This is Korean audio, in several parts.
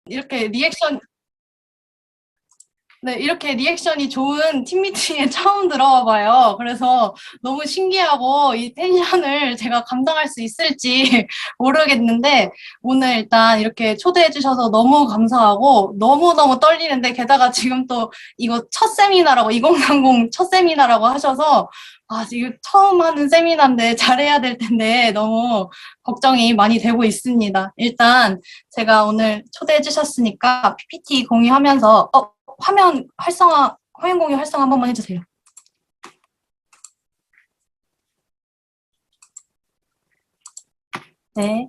이렇게 리액션, 네, 이렇게 리액션이 좋은 팀미팅에 처음 들어와 봐요. 그래서 너무 신기하고 이 텐션을 제가 감당할 수 있을지 모르겠는데 오늘 일단 이렇게 초대해 주셔서 너무 감사하고 너무너무 떨리는데 게다가 지금 또 이거 첫 세미나라고 2030 첫 세미나라고 하셔서 아, 이거 처음 하는 세미나인데 잘해야 될 텐데 너무 걱정이 많이 되고 있습니다. 일단 제가 오늘 초대해 주셨으니까 PPT 공유하면서 화면 공유 활성화 한 번만 해주세요. 네.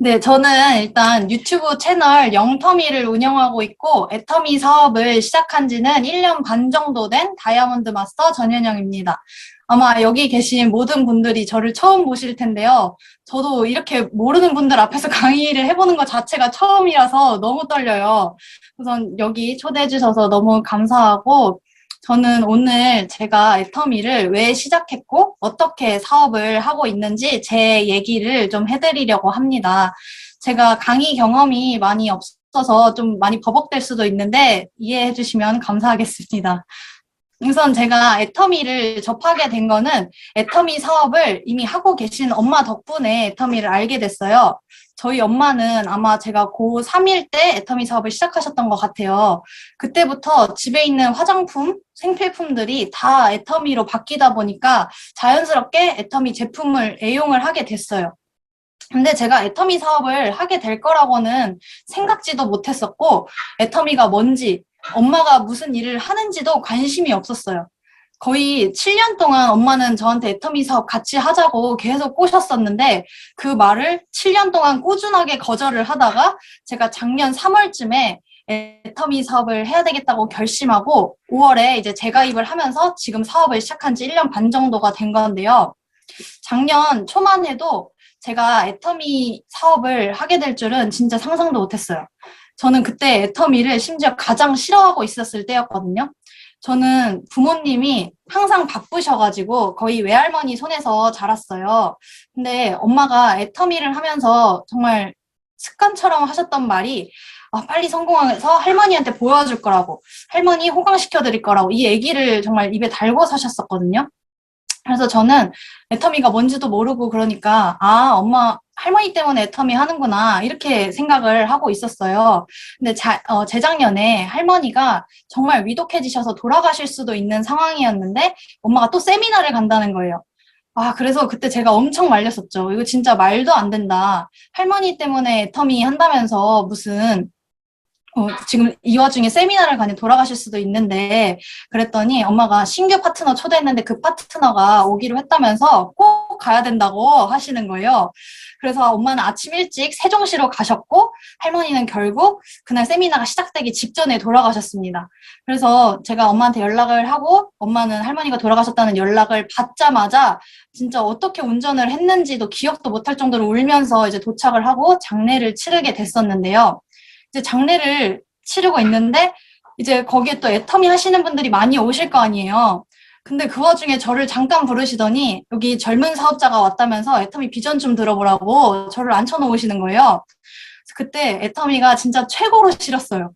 네, 저는 일단 유튜브 채널 영터미를 운영하고 있고, 애터미 사업을 시작한 지는 1년 반 정도 된 다이아몬드 마스터 전현영입니다. 아마 여기 계신 모든 분들이 저를 처음 보실 텐데요. 저도 이렇게 모르는 분들 앞에서 강의를 해보는 것 자체가 처음이라서 너무 떨려요. 우선 여기 초대해 주셔서 너무 감사하고, 저는 오늘 제가 애터미를 왜 시작했고 어떻게 사업을 하고 있는지 제 얘기를 좀 해드리려고 합니다. 제가 강의 경험이 많이 없어서 좀 많이 버벅될 수도 있는데 이해해 주시면 감사하겠습니다. 우선 제가 애터미를 접하게 된 거는 애터미 사업을 이미 하고 계신 엄마 덕분에 애터미를 알게 됐어요. 저희 엄마는 아마 제가 고3일 때 애터미 사업을 시작하셨던 것 같아요. 그때부터 집에 있는 화장품, 생필품들이 다 애터미로 바뀌다 보니까 자연스럽게 애터미 제품을 애용을 하게 됐어요. 근데 제가 애터미 사업을 하게 될 거라고는 생각지도 못했었고, 애터미가 뭔지, 엄마가 무슨 일을 하는지도 관심이 없었어요. 거의 7년 동안 엄마는 저한테 애터미 사업 같이 하자고 계속 꼬셨었는데, 그 말을 7년 동안 꾸준하게 거절을 하다가, 제가 작년 3월쯤에 애터미 사업을 해야 되겠다고 결심하고, 5월에 이제 재가입을 하면서 지금 사업을 시작한 지 1년 반 정도가 된 건데요. 작년 초만 해도 제가 애터미 사업을 하게 될 줄은 진짜 상상도 못했어요. 저는 그때 애터미를 심지어 가장 싫어하고 있었을 때였거든요. 저는 부모님이 항상 바쁘셔가지고 거의 외할머니 손에서 자랐어요. 근데 엄마가 애터미를 하면서 정말 습관처럼 하셨던 말이 아, 빨리 성공해서 할머니한테 보여줄 거라고, 할머니 호강시켜 드릴 거라고 이 얘기를 정말 입에 달고 사셨었거든요. 그래서 저는 애터미가 뭔지도 모르고 그러니까 아, 엄마 할머니 때문에 애터미 하는구나 이렇게 생각을 하고 있었어요. 근데 재작년에 할머니가 정말 위독해지셔서 돌아가실 수도 있는 상황이었는데 엄마가 또 세미나를 간다는 거예요. 아, 그래서 그때 제가 엄청 말렸었죠. 이거 진짜 말도 안 된다. 할머니 때문에 애터미 한다면서 무슨 지금 이 와중에 세미나를 가니 돌아가실 수도 있는데, 그랬더니 엄마가 신규 파트너 초대했는데 그 파트너가 오기로 했다면서 꼭 가야 된다고 하시는 거예요. 그래서 엄마는 아침 일찍 세종시로 가셨고, 할머니는 결국 그날 세미나가 시작되기 직전에 돌아가셨습니다. 그래서 제가 엄마한테 연락을 하고, 엄마는 할머니가 돌아가셨다는 연락을 받자마자 진짜 어떻게 운전을 했는지도 기억도 못할 정도로 울면서 이제 도착을 하고 장례를 치르게 됐었는데요. 이제 장례를 치르고 있는데 이제 거기에 또 애터미 하시는 분들이 많이 오실 거 아니에요. 근데 그 와중에 저를 잠깐 부르시더니 여기 젊은 사업자가 왔다면서 애터미 비전 좀 들어보라고 저를 앉혀놓으시는 거예요. 그때 애터미가 진짜 최고로 싫었어요.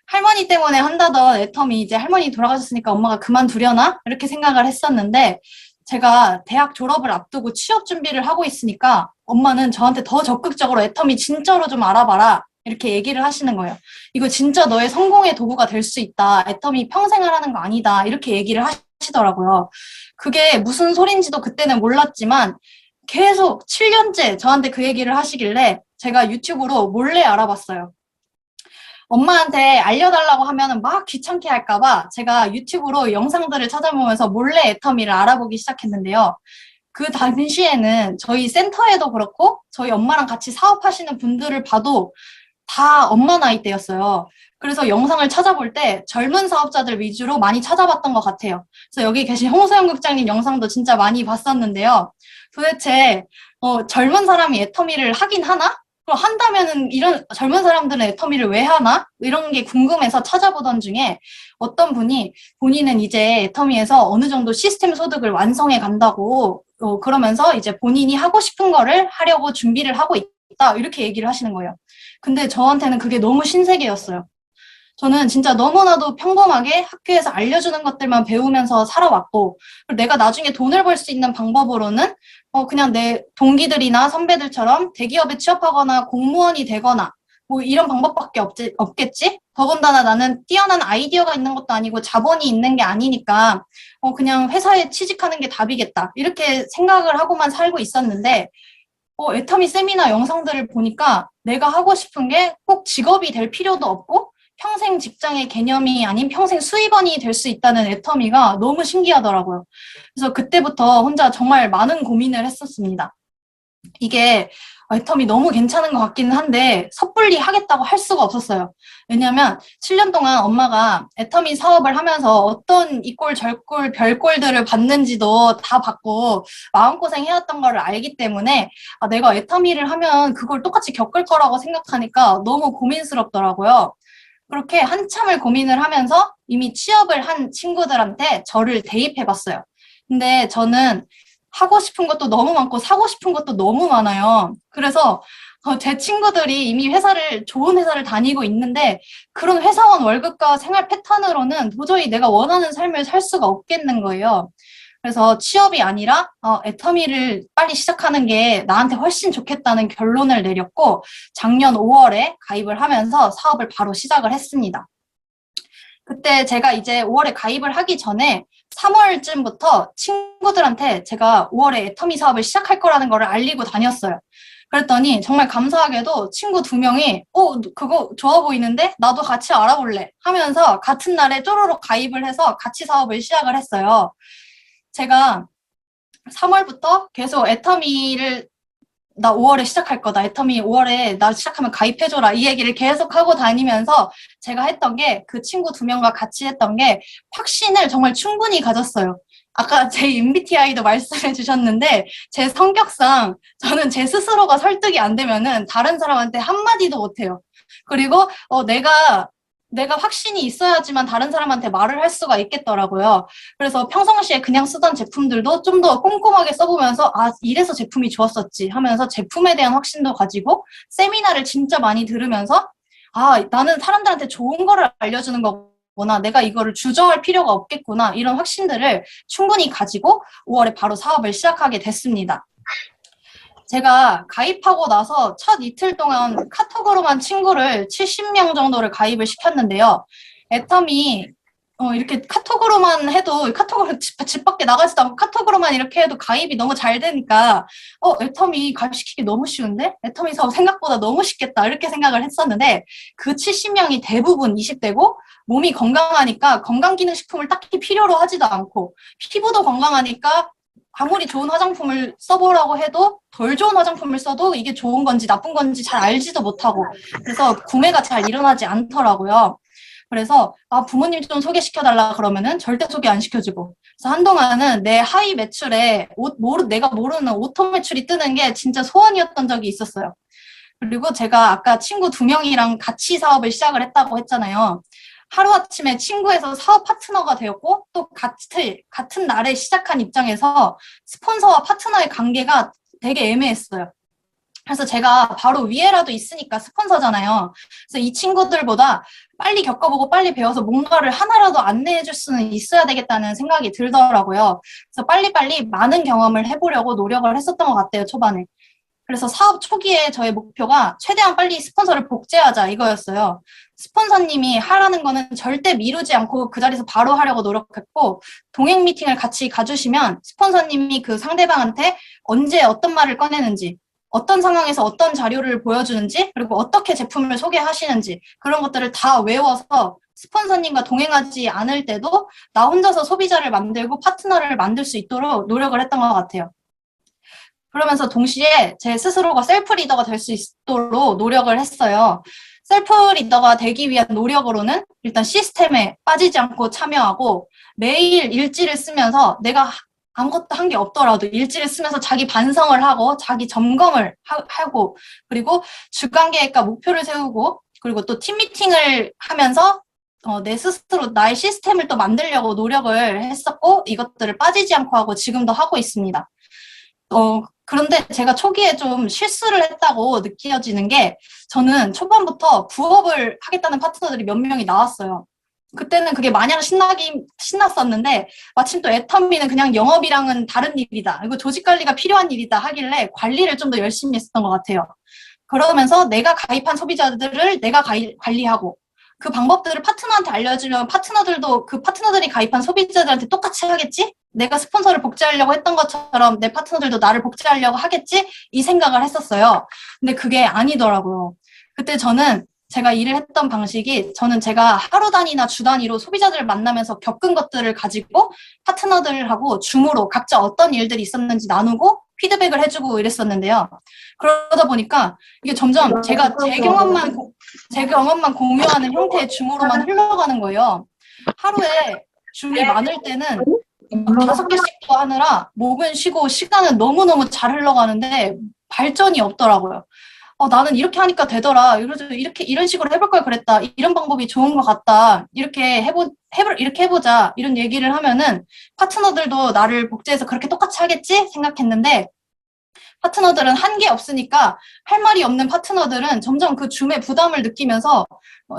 할머니 때문에 한다던 애터미 이제 할머니 돌아가셨으니까 엄마가 그만두려나? 이렇게 생각을 했었는데 제가 대학 졸업을 앞두고 취업 준비를 하고 있으니까 엄마는 저한테 더 적극적으로 애터미 진짜로 좀 알아봐라. 이렇게 얘기를 하시는 거예요. 이거 진짜 너의 성공의 도구가 될 수 있다. 애터미 평생 하라는 거 아니다. 이렇게 얘기를 하시더라고요. 그게 무슨 소린지도 그때는 몰랐지만 계속 7년째 저한테 그 얘기를 하시길래 제가 유튜브로 몰래 알아봤어요. 엄마한테 알려달라고 하면은 막 귀찮게 할까봐 제가 유튜브로 영상들을 찾아보면서 몰래 애터미를 알아보기 시작했는데요. 그 당시에는 저희 센터에도 그렇고 저희 엄마랑 같이 사업하시는 분들을 봐도 다 엄마 나이대였어요. 그래서 영상을 찾아볼 때 젊은 사업자들 위주로 많이 찾아봤던 것 같아요. 그래서 여기 계신 홍소영 국장님 영상도 진짜 많이 봤었는데요. 도대체 젊은 사람이 애터미를 하긴 하나? 그럼 한다면은 이런 젊은 사람들은 애터미를 왜 하나? 이런 게 궁금해서 찾아보던 중에 어떤 분이 본인은 이제 애터미에서 어느 정도 시스템 소득을 완성해 간다고 그러면서 이제 본인이 하고 싶은 거를 하려고 준비를 하고 있다. 이렇게 얘기를 하시는 거예요. 근데 저한테는 그게 너무 신세계였어요. 저는 진짜 너무나도 평범하게 학교에서 알려주는 것들만 배우면서 살아왔고, 내가 나중에 돈을 벌 수 있는 방법으로는 그냥 내 동기들이나 선배들처럼 대기업에 취업하거나 공무원이 되거나 뭐 이런 방법밖에 없겠지? 더군다나 나는 뛰어난 아이디어가 있는 것도 아니고 자본이 있는 게 아니니까 그냥 회사에 취직하는 게 답이겠다. 이렇게 생각을 하고만 살고 있었는데 애터미 세미나 영상들을 보니까 내가 하고 싶은 게 꼭 직업이 될 필요도 없고 평생 직장의 개념이 아닌 평생 수입원이 될 수 있다는 애터미가 너무 신기하더라고요. 그래서 그때부터 혼자 정말 많은 고민을 했었습니다. 이게 애터미 너무 괜찮은 것 같기는 한데 섣불리 하겠다고 할 수가 없었어요. 왜냐하면 7년 동안 엄마가 애터미 사업을 하면서 어떤 이꼴 저꼴 별꼴들을 받는지도 다 받고 마음고생 해왔던 거를 알기 때문에 내가 애터미를 하면 그걸 똑같이 겪을 거라고 생각하니까 너무 고민스럽더라고요. 그렇게 한참을 고민을 하면서 이미 취업을 한 친구들한테 저를 대입해봤어요. 근데 저는 하고 싶은 것도 너무 많고 사고 싶은 것도 너무 많아요. 그래서 제 친구들이 이미 좋은 회사를 다니고 있는데 그런 회사원 월급과 생활 패턴으로는 도저히 내가 원하는 삶을 살 수가 없겠는 거예요. 그래서 취업이 아니라 애터미를 빨리 시작하는 게 나한테 훨씬 좋겠다는 결론을 내렸고 작년 5월에 가입을 하면서 사업을 바로 시작을 했습니다. 그때 제가 이제 5월에 가입을 하기 전에 3월쯤부터 친구들한테 제가 5월에 애터미 사업을 시작할 거라는 걸 알리고 다녔어요. 그랬더니 정말 감사하게도 친구 2명이 그거 좋아 보이는데 나도 같이 알아볼래 하면서 같은 날에 쪼로록 가입을 해서 같이 사업을 시작을 했어요. 제가 3월부터 계속 애터미를 나 5월에 시작할 거다. 애터미 5월에 나 시작하면 가입해줘라. 이 얘기를 계속 하고 다니면서 제가 했던 게 그 친구 2명과 같이 했던 게 확신을 정말 충분히 가졌어요. 아까 제 MBTI도 말씀해 주셨는데 제 성격상 저는 제 스스로가 설득이 안 되면은 다른 사람한테 한마디도 못해요. 그리고 내가 확신이 있어야지만 다른 사람한테 말을 할 수가 있겠더라고요. 그래서 평상시에 그냥 쓰던 제품들도 좀 더 꼼꼼하게 써보면서 이래서 제품이 좋았었지 하면서 제품에 대한 확신도 가지고 세미나를 진짜 많이 들으면서 나는 사람들한테 좋은 거를 알려주는 거구나. 내가 이거를 주저할 필요가 없겠구나. 이런 확신들을 충분히 가지고 5월에 바로 사업을 시작하게 됐습니다. 제가 가입하고 나서 첫 이틀 동안 카톡으로만 친구를 70명 정도를 가입을 시켰는데요. 애터미 이렇게 카톡으로만 해도 카톡으로 집 밖에 나가지도 않고 카톡으로만 이렇게 해도 가입이 너무 잘 되니까 애터미 가입시키기 너무 쉬운데? 애터미 사업 생각보다 너무 쉽겠다 이렇게 생각을 했었는데 그 70명이 대부분 20대고 몸이 건강하니까 건강기능식품을 딱히 필요로 하지도 않고 피부도 건강하니까 아무리 좋은 화장품을 써보라고 해도 덜 좋은 화장품을 써도 이게 좋은 건지 나쁜 건지 잘 알지도 못하고 그래서 구매가 잘 일어나지 않더라고요. 그래서 부모님 좀 소개시켜달라 그러면은 절대 소개 안 시켜주고 그래서 한동안은 내 하위 매출에 내가 모르는 오토 매출이 뜨는 게 진짜 소원이었던 적이 있었어요. 그리고 제가 아까 친구 2명이랑 같이 사업을 시작을 했다고 했잖아요. 하루아침에 친구에서 사업 파트너가 되었고 또 같은 날에 시작한 입장에서 스폰서와 파트너의 관계가 되게 애매했어요. 그래서 제가 바로 위에라도 있으니까 스폰서잖아요. 그래서 이 친구들보다 빨리 겪어보고 빨리 배워서 뭔가를 하나라도 안내해 줄 수는 있어야 되겠다는 생각이 들더라고요. 그래서 빨리빨리 많은 경험을 해보려고 노력을 했었던 것 같아요, 초반에. 그래서 사업 초기에 저의 목표가 최대한 빨리 스폰서를 복제하자 이거였어요. 스폰서님이 하라는 거는 절대 미루지 않고 그 자리에서 바로 하려고 노력했고 동행 미팅을 같이 가주시면 스폰서님이 그 상대방한테 언제 어떤 말을 꺼내는지 어떤 상황에서 어떤 자료를 보여주는지 그리고 어떻게 제품을 소개하시는지 그런 것들을 다 외워서 스폰서님과 동행하지 않을 때도 나 혼자서 소비자를 만들고 파트너를 만들 수 있도록 노력을 했던 것 같아요. 그러면서 동시에 제 스스로가 셀프 리더가 될 수 있도록 노력을 했어요. 셀프 리더가 되기 위한 노력으로는 일단 시스템에 빠지지 않고 참여하고 매일 일지를 쓰면서 내가 아무것도 한 게 없더라도 일지를 쓰면서 자기 반성을 하고 자기 점검을 하고 그리고 주간 계획과 목표를 세우고 그리고 또 팀 미팅을 하면서 내 스스로 나의 시스템을 또 만들려고 노력을 했었고 이것들을 빠지지 않고 하고 지금도 하고 있습니다. 그런데 제가 초기에 좀 실수를 했다고 느껴지는 게 저는 초반부터 부업을 하겠다는 파트너들이 몇 명이 나왔어요. 그때는 그게 마냥 신났었는데 마침 또 애터미는 그냥 영업이랑은 다른 일이다. 이거 조직 관리가 필요한 일이다 하길래 관리를 좀 더 열심히 했었던 것 같아요. 그러면서 내가 가입한 소비자들을 내가 관리하고 그 방법들을 파트너한테 알려주면 파트너들도 그 파트너들이 가입한 소비자들한테 똑같이 하겠지? 내가 스폰서를 복제하려고 했던 것처럼 내 파트너들도 나를 복제하려고 하겠지? 이 생각을 했었어요. 근데 그게 아니더라고요. 그때 저는 제가 일을 했던 방식이 저는 제가 하루 단위나 주 단위로 소비자들을 만나면서 겪은 것들을 가지고 파트너들하고 줌으로 각자 어떤 일들이 있었는지 나누고 피드백을 해주고 이랬었는데요. 그러다 보니까 이게 점점 제가 제 경험만 공유하는 형태의 줌으로만 흘러가는 거예요. 하루에 줌이 많을 때는 5개씩도 하느라 목은 쉬고 시간은 너무너무 잘 흘러가는데 발전이 없더라고요. 나는 이렇게 하니까 되더라. 이런 식으로 해볼 걸 그랬다. 이런 방법이 좋은 것 같다. 이렇게 해보자. 이런 얘기를 하면은 파트너들도 나를 복제해서 그렇게 똑같이 하겠지? 생각했는데 파트너들은 한계 없으니까 할 말이 없는 파트너들은 점점 그 줌의 부담을 느끼면서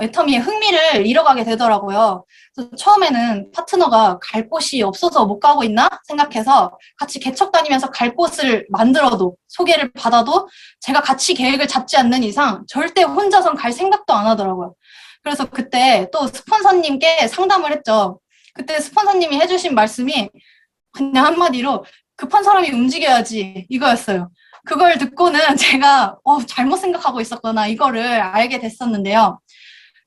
애터미의 흥미를 잃어가게 되더라고요. 그래서 처음에는 파트너가 갈 곳이 없어서 못 가고 있나 생각해서 같이 개척 다니면서 갈 곳을 만들어도 소개를 받아도 제가 같이 계획을 잡지 않는 이상 절대 혼자선 갈 생각도 안 하더라고요. 그래서 그때 또 스폰서님께 상담을 했죠. 그때 스폰서님이 해주신 말씀이 그냥 한마디로 급한 사람이 움직여야지 이거였어요. 그걸 듣고는 제가 잘못 생각하고 있었구나 이거를 알게 됐었는데요.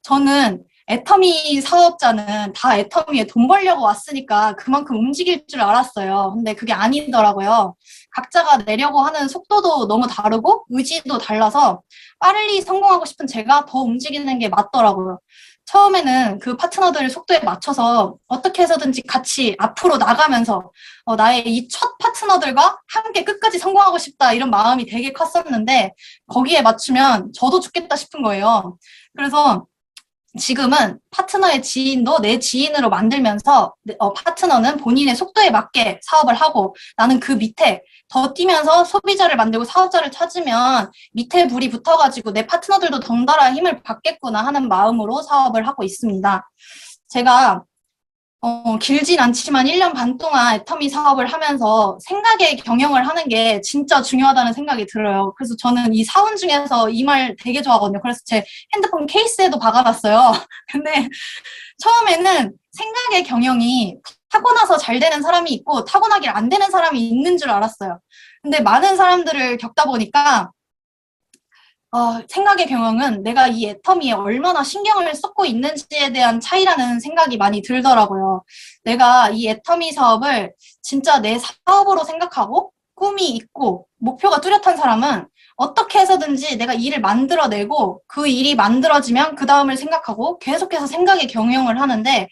저는 애터미 사업자는 다 애터미에 돈 벌려고 왔으니까 그만큼 움직일 줄 알았어요. 근데 그게 아니더라고요. 각자가 내려고 하는 속도도 너무 다르고 의지도 달라서 빨리 성공하고 싶은 제가 더 움직이는 게 맞더라고요. 처음에는 그 파트너들 속도에 맞춰서 어떻게 해서든지 같이 앞으로 나가면서 나의 이 첫 파트너들과 함께 끝까지 성공하고 싶다 이런 마음이 되게 컸었는데 거기에 맞추면 저도 죽겠다 싶은 거예요. 그래서 지금은 파트너의 지인도 내 지인으로 만들면서 파트너는 본인의 속도에 맞게 사업을 하고 나는 그 밑에 더 뛰면서 소비자를 만들고 사업자를 찾으면 밑에 불이 붙어가지고 내 파트너들도 덩달아 힘을 받겠구나 하는 마음으로 사업을 하고 있습니다. 제가 길진 않지만 1년 반 동안 애터미 사업을 하면서 생각의 경영을 하는 게 진짜 중요하다는 생각이 들어요. 그래서 저는 이 사원 중에서 이 말 되게 좋아하거든요. 그래서 제 핸드폰 케이스에도 박아놨어요. 근데 처음에는 생각의 경영이 타고나서 잘 되는 사람이 있고 타고나길 안 되는 사람이 있는 줄 알았어요. 근데 많은 사람들을 겪다 보니까 생각의 경영은 내가 이 애터미에 얼마나 신경을 쏟고 있는지에 대한 차이라는 생각이 많이 들더라고요. 내가 이 애터미 사업을 진짜 내 사업으로 생각하고 꿈이 있고 목표가 뚜렷한 사람은 어떻게 해서든지 내가 일을 만들어내고 그 일이 만들어지면 그 다음을 생각하고 계속해서 생각의 경영을 하는데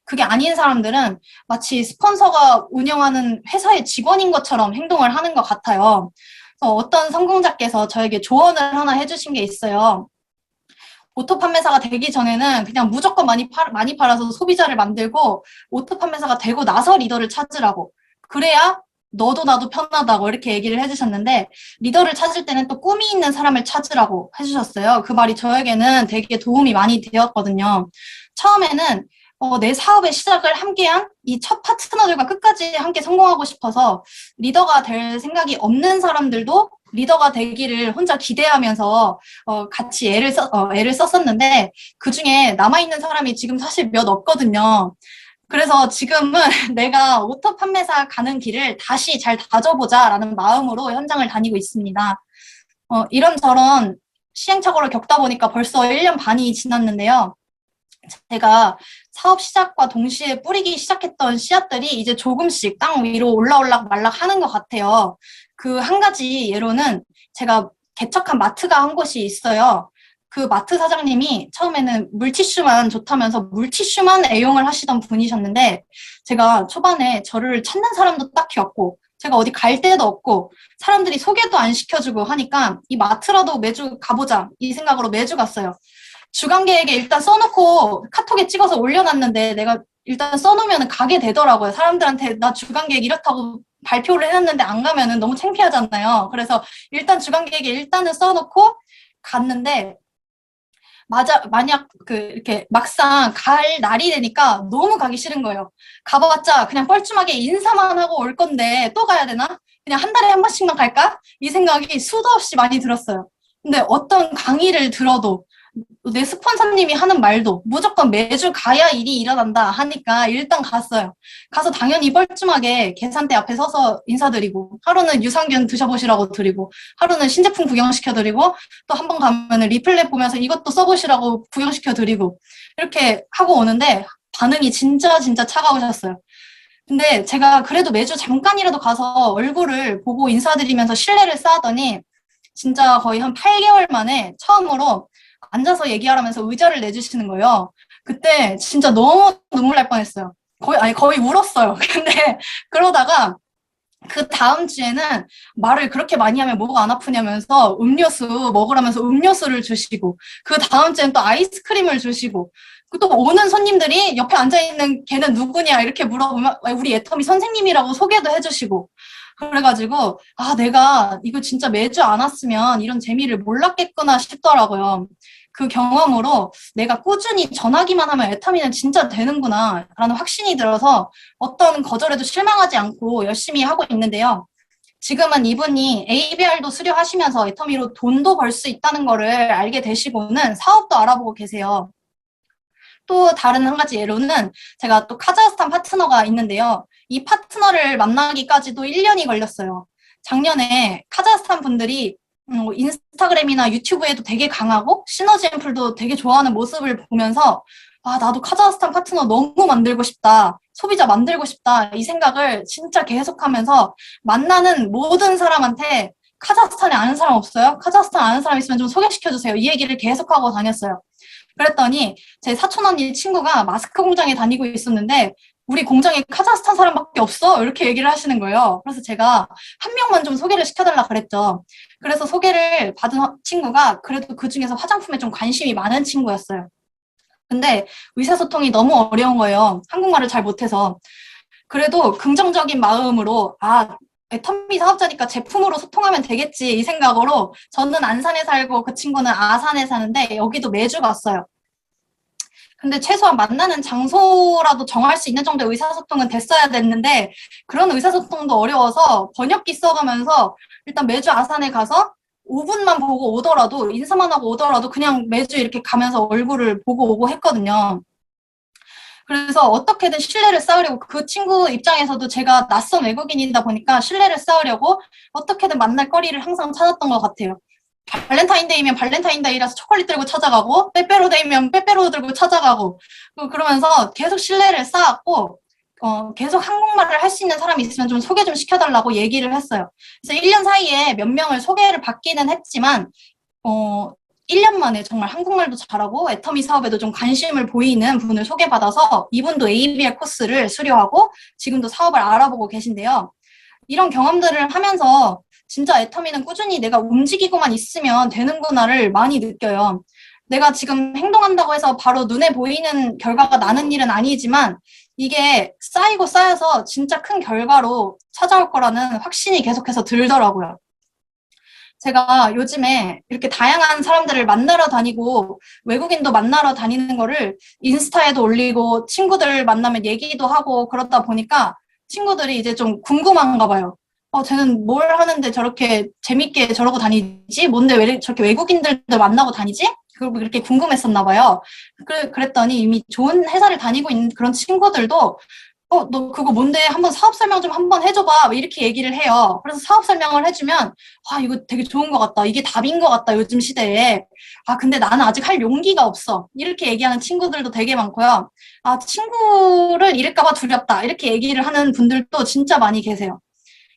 그게 아닌 사람들은 마치 스폰서가 운영하는 회사의 직원인 것처럼 행동을 하는 것 같아요. 어떤 성공자께서 저에게 조언을 하나 해주신 게 있어요. 오토 판매사가 되기 전에는 그냥 무조건 많이 팔아서 소비자를 만들고 오토 판매사가 되고 나서 리더를 찾으라고. 그래야 너도 나도 편하다고 이렇게 얘기를 해주셨는데 리더를 찾을 때는 또 꿈이 있는 사람을 찾으라고 해주셨어요. 그 말이 저에게는 되게 도움이 많이 되었거든요. 처음에는 내 사업의 시작을 함께한 이 첫 파트너들과 끝까지 함께 성공하고 싶어서 리더가 될 생각이 없는 사람들도 리더가 되기를 혼자 기대하면서 같이 애를 썼었는데 그중에 남아있는 사람이 지금 사실 몇 없거든요. 그래서 지금은 내가 오토 판매사 가는 길을 다시 잘 다져보자라는 마음으로 현장을 다니고 있습니다. 이런저런 시행착오를 겪다 보니까 벌써 1년 반이 지났는데요. 제가 사업 시작과 동시에 뿌리기 시작했던 씨앗들이 이제 조금씩 땅 위로 올라올락 말락 하는 것 같아요. 그 한 가지 예로는 제가 개척한 마트가 한 곳이 있어요. 그 마트 사장님이 처음에는 물티슈만 좋다면서 물티슈만 애용을 하시던 분이셨는데 제가 초반에 저를 찾는 사람도 딱히 없고 제가 어디 갈 데도 없고 사람들이 소개도 안 시켜주고 하니까 이 마트라도 매주 가보자 이 생각으로 매주 갔어요. 주간 계획에 일단 써놓고 카톡에 찍어서 올려놨는데 내가 일단 써놓으면 가게 되더라고요. 사람들한테 나 주간 계획 이렇다고 발표를 해놨는데 안 가면은 너무 창피하잖아요. 그래서 일단 주관계획에 일단은 써놓고 갔는데 만약 이렇게 막상 갈 날이 되니까 너무 가기 싫은 거예요. 가봤자 그냥 뻘쭘하게 인사만 하고 올 건데 또 가야 되나? 그냥 한 달에 한 번씩만 갈까? 이 생각이 수도 없이 많이 들었어요. 근데 어떤 강의를 들어도 내 스폰서님이 하는 말도 무조건 매주 가야 일이 일어난다 하니까 일단 갔어요. 가서 당연히 뻘쭘하게 계산대 앞에 서서 인사드리고, 하루는 유산균 드셔보시라고 드리고, 하루는 신제품 구경시켜드리고, 또 한 번 가면은 리플렛 보면서 이것도 써보시라고 구경시켜드리고, 이렇게 하고 오는데 반응이 진짜 진짜 차가우셨어요. 근데 제가 그래도 매주 잠깐이라도 가서 얼굴을 보고 인사드리면서 신뢰를 쌓았더니 진짜 거의 한 8개월 만에 처음으로 앉아서 얘기하라면서 의자를 내주시는 거예요. 그때 진짜 너무 눈물 날 뻔했어요. 거의 울었어요. 근데 그러다가 그 다음 주에는 말을 그렇게 많이 하면 뭐가 안 아프냐면서 음료수 먹으라면서 음료수를 주시고, 그 다음 주엔 또 아이스크림을 주시고, 또 오는 손님들이 옆에 앉아있는 걔는 누구냐 이렇게 물어보면 우리 애터미 선생님이라고 소개도 해주시고, 그래가지고 내가 이거 진짜 매주 안 왔으면 이런 재미를 몰랐겠구나 싶더라고요. 그 경험으로 내가 꾸준히 전하기만 하면 애터미는 진짜 되는구나 라는 확신이 들어서 어떤 거절에도 실망하지 않고 열심히 하고 있는데요. 지금은 이분이 ABR도 수료하시면서 애터미로 돈도 벌 수 있다는 거를 알게 되시고는 사업도 알아보고 계세요. 또 다른 한 가지 예로는 제가 또 카자흐스탄 파트너가 있는데요. 이 파트너를 만나기까지도 1년이 걸렸어요. 작년에 카자흐스탄 분들이 인스타그램이나 유튜브에도 되게 강하고 시너지 앰플도 되게 좋아하는 모습을 보면서 나도 카자흐스탄 파트너 너무 만들고 싶다. 소비자 만들고 싶다. 이 생각을 진짜 계속하면서 만나는 모든 사람한테 카자흐스탄에 아는 사람 없어요? 카자흐스탄 아는 사람 있으면 좀 소개시켜주세요. 이 얘기를 계속하고 다녔어요. 그랬더니 제 사촌 언니 친구가 마스크 공장에 다니고 있었는데 우리 공장에 카자흐스탄 사람밖에 없어? 이렇게 얘기를 하시는 거예요. 그래서 제가 한 명만 좀 소개를 시켜달라 그랬죠. 그래서 소개를 받은 친구가 그래도 그중에서 화장품에 좀 관심이 많은 친구였어요. 근데 의사소통이 너무 어려운 거예요. 한국말을 잘 못해서. 그래도 긍정적인 마음으로 애터미 사업자니까 제품으로 소통하면 되겠지 이 생각으로 저는 안산에 살고 그 친구는 아산에 사는데 여기도 매주 갔어요. 근데 최소한 만나는 장소라도 정할 수 있는 정도의 의사소통은 됐어야 됐는데 그런 의사소통도 어려워서 번역기 써가면서 일단 매주 아산에 가서 5분만 보고 오더라도 인사만 하고 오더라도 그냥 매주 이렇게 가면서 얼굴을 보고 오고 했거든요. 그래서 어떻게든 신뢰를 쌓으려고 그 친구 입장에서도 제가 낯선 외국인이다 보니까 신뢰를 쌓으려고 어떻게든 만날 거리를 항상 찾았던 것 같아요. 발렌타인데이면 발렌타인데이라서 초콜릿 들고 찾아가고 빼빼로데이면 빼빼로 들고 찾아가고 그러면서 계속 신뢰를 쌓았고 계속 한국말을 할 수 있는 사람이 있으면 좀 소개 좀 시켜달라고 얘기를 했어요. 그래서 1년 사이에 몇 명을 소개를 받기는 했지만 1년 만에 정말 한국말도 잘하고 애터미 사업에도 좀 관심을 보이는 분을 소개받아서 이분도 ABR 코스를 수료하고 지금도 사업을 알아보고 계신데요. 이런 경험들을 하면서 진짜 애터미는 꾸준히 내가 움직이고만 있으면 되는구나를 많이 느껴요. 내가 지금 행동한다고 해서 바로 눈에 보이는 결과가 나는 일은 아니지만 이게 쌓이고 쌓여서 진짜 큰 결과로 찾아올 거라는 확신이 계속해서 들더라고요. 제가 요즘에 이렇게 다양한 사람들을 만나러 다니고 외국인도 만나러 다니는 거를 인스타에도 올리고 친구들 만나면 얘기도 하고 그러다 보니까 친구들이 이제 좀 궁금한가 봐요. 쟤는 뭘 하는데 저렇게 재밌게 저러고 다니지? 뭔데 왜 저렇게 외국인들도 만나고 다니지? 그리고 이렇게 궁금했었나 봐요. 그랬더니 이미 좋은 회사를 다니고 있는 그런 친구들도 너 그거 뭔데? 한번 사업 설명 좀 한번 해줘봐. 이렇게 얘기를 해요. 그래서 사업 설명을 해주면, 이거 되게 좋은 것 같다. 이게 답인 것 같다. 요즘 시대에. 근데 나는 아직 할 용기가 없어. 이렇게 얘기하는 친구들도 되게 많고요. 친구를 잃을까봐 두렵다. 이렇게 얘기를 하는 분들도 진짜 많이 계세요.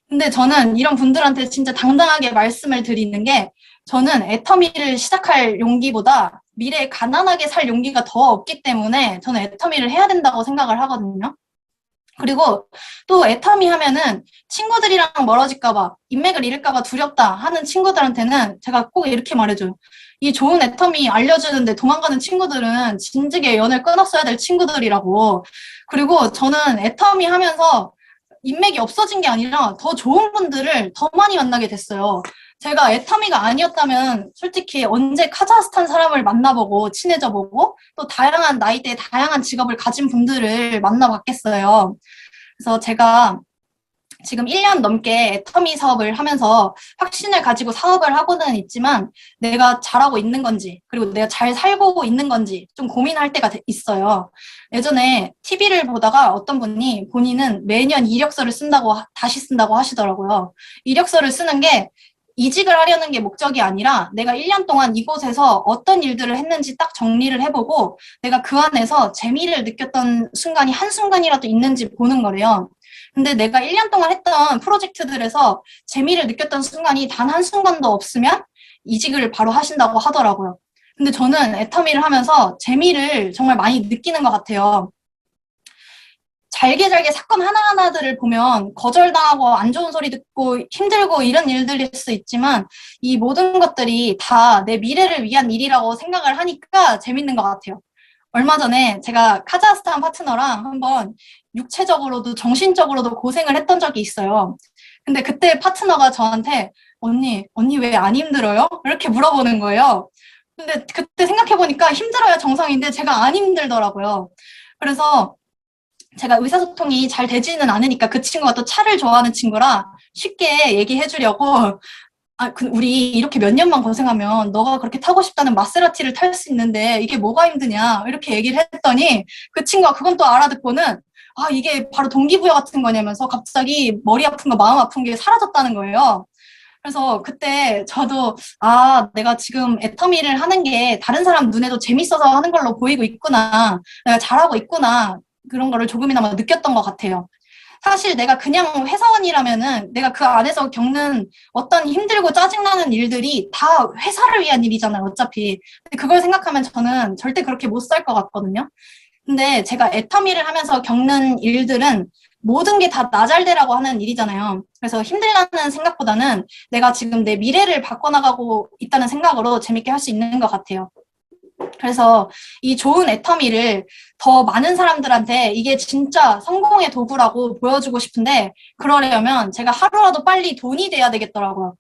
근데 저는 이런 분들한테 진짜 당당하게 말씀을 드리는 게, 저는 애터미를 시작할 용기보다 미래에 가난하게 살 용기가 더 없기 때문에 저는 애터미를 해야 된다고 생각을 하거든요. 그리고 또 애터미 하면은 친구들이랑 멀어질까봐, 인맥을 잃을까봐 두렵다 하는 친구들한테는 제가 꼭 이렇게 말해줘요. 이 좋은 애터미 알려주는데 도망가는 친구들은 진즉에 연을 끊었어야 될 친구들이라고. 그리고 저는 애터미 하면서 인맥이 없어진 게 아니라 더 좋은 분들을 더 많이 만나게 됐어요. 제가 애터미가 아니었다면 솔직히 언제 카자흐스탄 사람을 만나보고 친해져보고 또 다양한 나이대에 다양한 직업을 가진 분들을 만나봤겠어요. 그래서 제가 지금 1년 넘게 애터미 사업을 하면서 확신을 가지고 사업을 하고는 있지만 내가 잘하고 있는 건지 그리고 내가 잘 살고 있는 건지 좀 고민할 때가 있어요. 예전에 TV를 보다가 어떤 분이 본인은 매년 이력서를 쓴다고 다시 쓴다고 하시더라고요. 이력서를 쓰는 게 이직을 하려는 게 목적이 아니라 내가 1년 동안 이곳에서 어떤 일들을 했는지 딱 정리를 해보고 내가 그 안에서 재미를 느꼈던 순간이 한순간이라도 있는지 보는 거래요. 근데 내가 1년 동안 했던 프로젝트들에서 재미를 느꼈던 순간이 단 한순간도 없으면 이직을 바로 하신다고 하더라고요. 근데 저는 애터미를 하면서 재미를 정말 많이 느끼는 것 같아요. 잘게 사건 하나하나들을 보면 거절당하고 안 좋은 소리 듣고 힘들고 이런 일들일 수 있지만 이 모든 것들이 다 내 미래를 위한 일이라고 생각을 하니까 재밌는 것 같아요. 얼마 전에 제가 카자흐스탄 파트너랑 한번 육체적으로도 정신적으로도 고생을 했던 적이 있어요. 근데 그때 파트너가 저한테 언니 왜 안 힘들어요? 이렇게 물어보는 거예요. 근데 그때 생각해보니까 힘들어야 정상인데 제가 안 힘들더라고요. 그래서 제가 의사소통이 잘 되지는 않으니까 그 친구가 또 차를 좋아하는 친구라 쉽게 얘기해 주려고 우리 이렇게 몇 년만 고생하면 너가 그렇게 타고 싶다는 마세라티를 탈 수 있는데 이게 뭐가 힘드냐 이렇게 얘기를 했더니 그 친구가 그건 또 알아듣고는 이게 바로 동기부여 같은 거냐면서 갑자기 머리 아픈 거 마음 아픈 게 사라졌다는 거예요. 그래서 그때 저도 내가 지금 애터미를 하는 게 다른 사람 눈에도 재밌어서 하는 걸로 보이고 있구나. 내가 잘하고 있구나. 그런 거를 조금이나마 느꼈던 것 같아요. 사실 내가 그냥 회사원이라면은 내가 그 안에서 겪는 어떤 힘들고 짜증나는 일들이 다 회사를 위한 일이잖아요, 어차피. 근데 그걸 생각하면 저는 절대 그렇게 못 살 것 같거든요. 근데 제가 애터미를 하면서 겪는 일들은 모든 게 다 나 잘 되라고 하는 일이잖아요. 그래서 힘들다는 생각보다는 내가 지금 내 미래를 바꿔나가고 있다는 생각으로 재밌게 할 수 있는 것 같아요. 그래서 이 좋은 애터미를 더 많은 사람들한테 이게 진짜 성공의 도구라고 보여주고 싶은데 그러려면 제가 하루라도 빨리 돈이 돼야 되겠더라고요.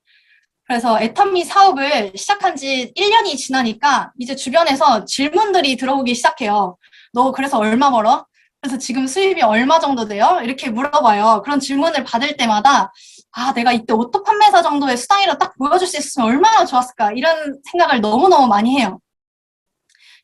그래서 애터미 사업을 시작한 지 1년이 지나니까 이제 주변에서 질문들이 들어오기 시작해요. 너 그래서 얼마 벌어? 그래서 지금 수입이 얼마 정도 돼요? 이렇게 물어봐요. 그런 질문을 받을 때마다 내가 이때 오토 판매사 정도의 수당이라도 딱 보여줄 수 있으면 얼마나 좋았을까 이런 생각을 너무너무 많이 해요.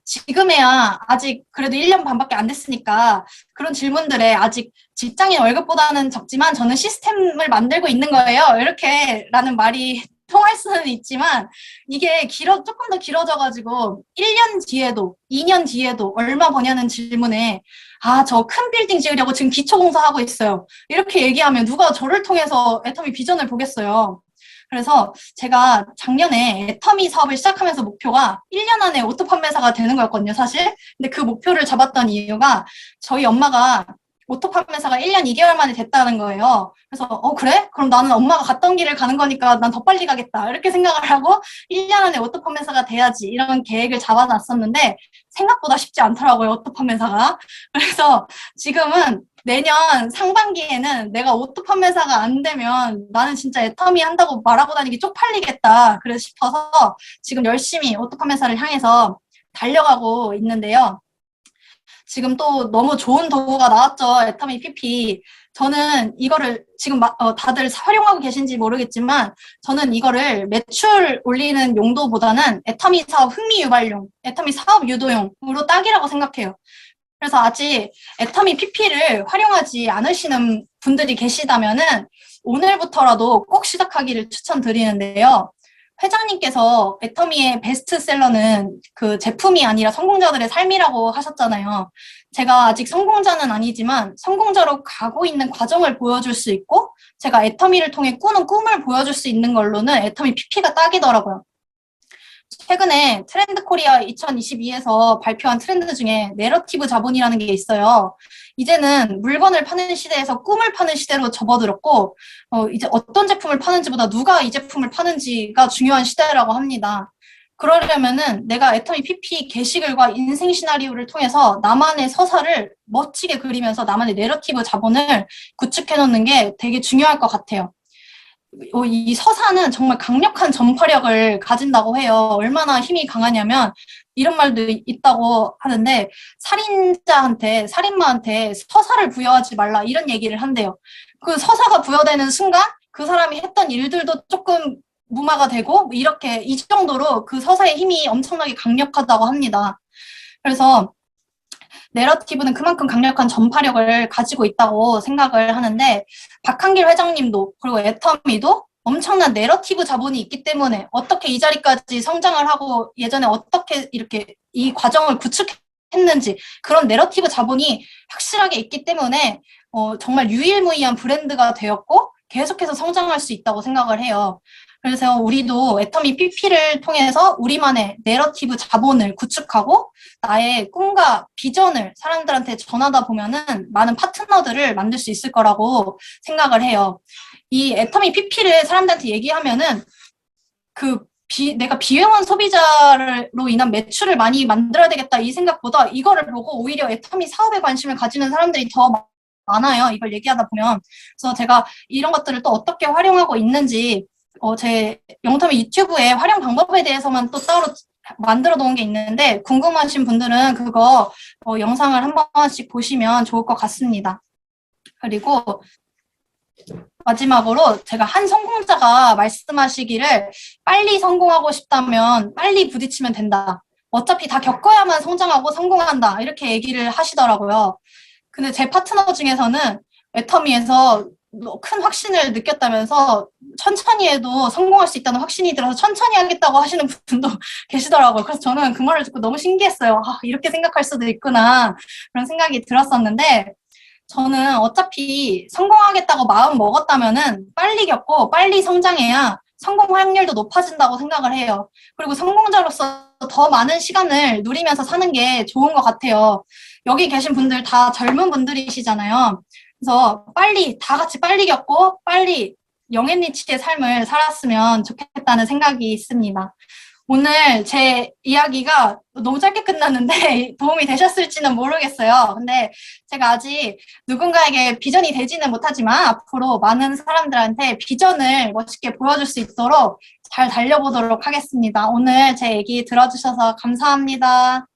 지금에야 아직 그래도 1년 반밖에 안 됐으니까 그런 질문들에 아직 직장인 월급보다는 적지만 저는 시스템을 만들고 있는 거예요. 이렇게 라는 말이 통할 수는 있지만 이게 조금 더 길어져가지고 1년 뒤에도 2년 뒤에도 얼마 버냐는 질문에 저 큰 빌딩 지으려고 지금 기초공사하고 있어요. 이렇게 얘기하면 누가 저를 통해서 애터미 비전을 보겠어요. 그래서 제가 작년에 애터미 사업을 시작하면서 목표가 1년 안에 오토 판매사가 되는 거였거든요, 사실. 근데 그 목표를 잡았던 이유가 저희 엄마가 오토 판매사가 1년 2개월 만에 됐다는 거예요. 그래서 그래? 그럼 나는 엄마가 갔던 길을 가는 거니까 난 더 빨리 가겠다. 이렇게 생각을 하고 1년 안에 오토 판매사가 돼야지 이런 계획을 잡아놨었는데 생각보다 쉽지 않더라고요, 오토 판매사가. 그래서 지금은 내년 상반기에는 내가 오토 판매사가 안 되면 나는 진짜 애터미 한다고 말하고 다니기 쪽팔리겠다. 그래서 싶어서 지금 열심히 오토 판매사를 향해서 달려가고 있는데요. 지금 또 너무 좋은 도구가 나왔죠. 애터미 PP. 저는 이거를 지금 다들 활용하고 계신지 모르겠지만 저는 이거를 매출 올리는 용도보다는 애터미 사업 흥미 유발용, 애터미 사업 유도용으로 딱이라고 생각해요. 그래서 아직 애터미 PP를 활용하지 않으시는 분들이 계시다면은 오늘부터라도 꼭 시작하기를 추천드리는데요. 회장님께서 애터미의 베스트셀러는 그 제품이 아니라 성공자들의 삶이라고 하셨잖아요. 제가 아직 성공자는 아니지만 성공자로 가고 있는 과정을 보여줄 수 있고 제가 애터미를 통해 꾸는 꿈을 보여줄 수 있는 걸로는 애터미 PP가 딱이더라고요. 최근에 트렌드 코리아 2022에서 발표한 트렌드 중에 내러티브 자본이라는 게 있어요. 이제는 물건을 파는 시대에서 꿈을 파는 시대로 접어들었고 이제 어떤 제품을 파는지보다 누가 이 제품을 파는지가 중요한 시대라고 합니다. 그러려면은 내가 애터미 PP 게시글과 인생 시나리오를 통해서 나만의 서사를 멋지게 그리면서 나만의 내러티브 자본을 구축해 놓는 게 되게 중요할 것 같아요. 이 서사는 정말 강력한 전파력을 가진다고 해요. 얼마나 힘이 강하냐면 이런 말도 있다고 하는데 살인마한테 서사를 부여하지 말라 이런 얘기를 한대요. 그 서사가 부여되는 순간 그 사람이 했던 일들도 조금 무마가 되고 이렇게 이 정도로 그 서사의 힘이 엄청나게 강력하다고 합니다. 그래서 내러티브는 그만큼 강력한 전파력을 가지고 있다고 생각을 하는데 박한길 회장님도 그리고 애터미도 엄청난 내러티브 자본이 있기 때문에 어떻게 이 자리까지 성장을 하고 예전에 어떻게 이렇게 이 과정을 구축했는지 그런 내러티브 자본이 확실하게 있기 때문에 정말 유일무이한 브랜드가 되었고 계속해서 성장할 수 있다고 생각을 해요. 그래서 우리도 애터미 PP를 통해서 우리만의 내러티브 자본을 구축하고 나의 꿈과 비전을 사람들한테 전하다 보면은 많은 파트너들을 만들 수 있을 거라고 생각을 해요. 이 애터미 PP를 사람들한테 얘기하면은 내가 비회원 소비자로 인한 매출을 많이 만들어야 되겠다 이 생각보다 이거를 보고 오히려 애터미 사업에 관심을 가지는 사람들이 더 많아요. 이걸 얘기하다 보면. 그래서 제가 이런 것들을 또 어떻게 활용하고 있는지 제 영터미 유튜브에 활용 방법에 대해서만 또 따로 만들어 놓은 게 있는데 궁금하신 분들은 그거 영상을 한 번씩 보시면 좋을 것 같습니다. 그리고 마지막으로 제가 한 성공자가 말씀하시기를 빨리 성공하고 싶다면 빨리 부딪히면 된다. 어차피 다 겪어야만 성장하고 성공한다. 이렇게 얘기를 하시더라고요. 근데 제 파트너 중에서는 애터미에서 큰 확신을 느꼈다면서 천천히 해도 성공할 수 있다는 확신이 들어서 천천히 하겠다고 하시는 분도 계시더라고요. 그래서 저는 그 말을 듣고 너무 신기했어요. 이렇게 생각할 수도 있구나. 그런 생각이 들었었는데 저는 어차피 성공하겠다고 마음 먹었다면은 빨리 겪고 빨리 성장해야 성공 확률도 높아진다고 생각을 해요. 그리고 성공자로서 더 많은 시간을 누리면서 사는 게 좋은 것 같아요. 여기 계신 분들 다 젊은 분들이시잖아요. 그래서 다 같이 빨리 겪고 빨리 영앤리치의 삶을 살았으면 좋겠다는 생각이 있습니다. 오늘 제 이야기가 너무 짧게 끝났는데 도움이 되셨을지는 모르겠어요. 근데 제가 아직 누군가에게 비전이 되지는 못하지만 앞으로 많은 사람들한테 비전을 멋있게 보여줄 수 있도록 잘 달려보도록 하겠습니다. 오늘 제 얘기 들어주셔서 감사합니다.